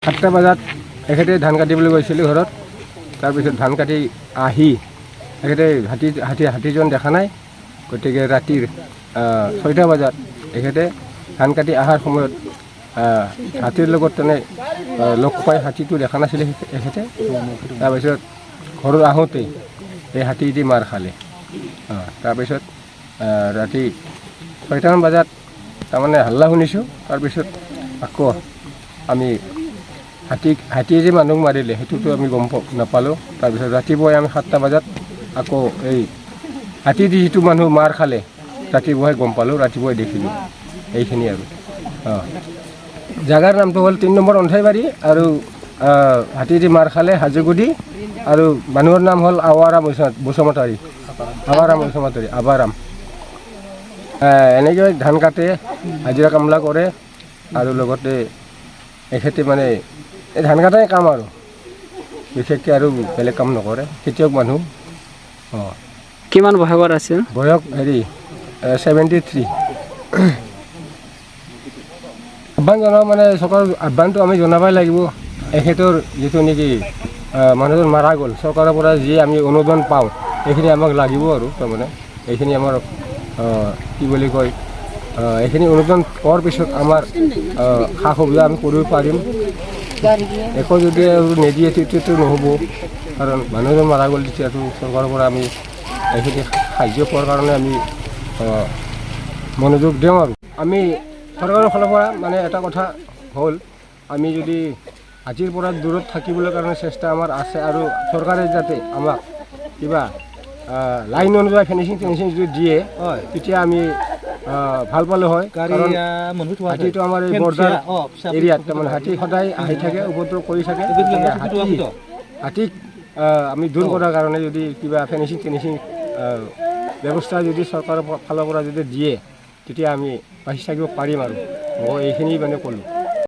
7টা বজাত এখেতে ধান কাটিবলৈ গৈছিলোঁ ঘৰত। তাৰপিছত ধান কাটি আহি এখেতে হাতীজন দেখা নাই। গতিকে ৰাতিৰ 6টা বজাত এখেতে ধান কাটি অহাৰ সময়ত হাতীৰ লগত তেনে লগ পাই হাতীটো দেখা নাছিলে এখেতে। তাৰপিছত ঘৰত আহোঁতেই এই হাতীটি মাৰ খালে। তাৰপিছত ৰাতি 6টামান বজাত তাৰমানে হাল্লা শুনিছোঁ। তাৰপিছত আকৌ আমি হাতীয়ে যে মানুহ মাৰিলে সেইটোতো আমি গম নাপালোঁ। তাৰপিছত ৰাতিপুৱাই আমি 7টা বজাত আকৌ এই হাতী দি যিটো মানুহ মাৰ খালে ৰাতিপুৱাই গম পালোঁ, ৰাতিপুৱাই দেখিলোঁ। এইখিনি আৰু জাগাৰ নামটো হ'ল 3 নম্বৰ অন্ধাইবাৰী আৰু হাতী দি মাৰ খালে হাজোগুৰি আৰু মানুহৰ নাম হ'ল আৱাৰাম বসুমতাৰী। এনেকৈ ধান কাটে, হাজিৰা কামলা কৰে আৰু লগতে এখেতে মানে এই ধান কাটাই কাম আৰু বিশেষকৈ আৰু বেলেগ কাম নকৰে। খেতিয়ক মানুহ। কিমান বয়সৰ আছিল? বয়স 73। আহ্বান জনাওঁ মানে চৰকাৰৰ আহ্বানটো আমি জনাবই লাগিব। এখেতৰ যিটো নেকি মানুহজন মাৰা গ'ল, চৰকাৰৰ পৰা যি আমি অনুদান পাওঁ এইখিনি আমাক লাগিব আৰু তাৰমানে এইখিনি আমাৰ কি বুলি কয় এইখিনি অনুদান পোৱাৰ পিছত আমাৰ সা সুবিধা আমি কৰিব পাৰিম। একো যদি আৰু নিদিয়ে তেতিয়াতো নহ'ব, কাৰণ মানুহজন মাৰা গ'ল তেতিয়াতো চৰকাৰৰ পৰা আমি এইখিনি সাহাৰ্য পোৱাৰ কাৰণে আমি মনোযোগ দিওঁ। আৰু আমি চৰকাৰৰ ফালৰ পৰা মানে এটা কথা হ'ল, আমি যদি হাতীৰ পৰা দূৰত থাকিবলৈ কাৰণে চেষ্টা আমাৰ আছে আৰু চৰকাৰে যাতে আমাক কিবা লাইন অনুযায়ী ফিনিচিং যদি দিয়ে তেতিয়া আমি ভাল পালোঁ হয়। কাৰণ হাতীটো আমাৰ এই বৰ্ডাৰ এৰিয়াত তাৰমানে হাতী সদায় আহি থাকে, উপদ্ৰৱ কৰি থাকে। হাতীক আমি দূৰ কৰাৰ কাৰণে যদি কিবা ফিনিচিং ব্যৱস্থা যদি চৰকাৰৰ ফালৰ পৰা যদি দিয়ে তেতিয়া আমি বাচি থাকিব পাৰিম আৰু মই এইখিনি মানে ক'লোঁ।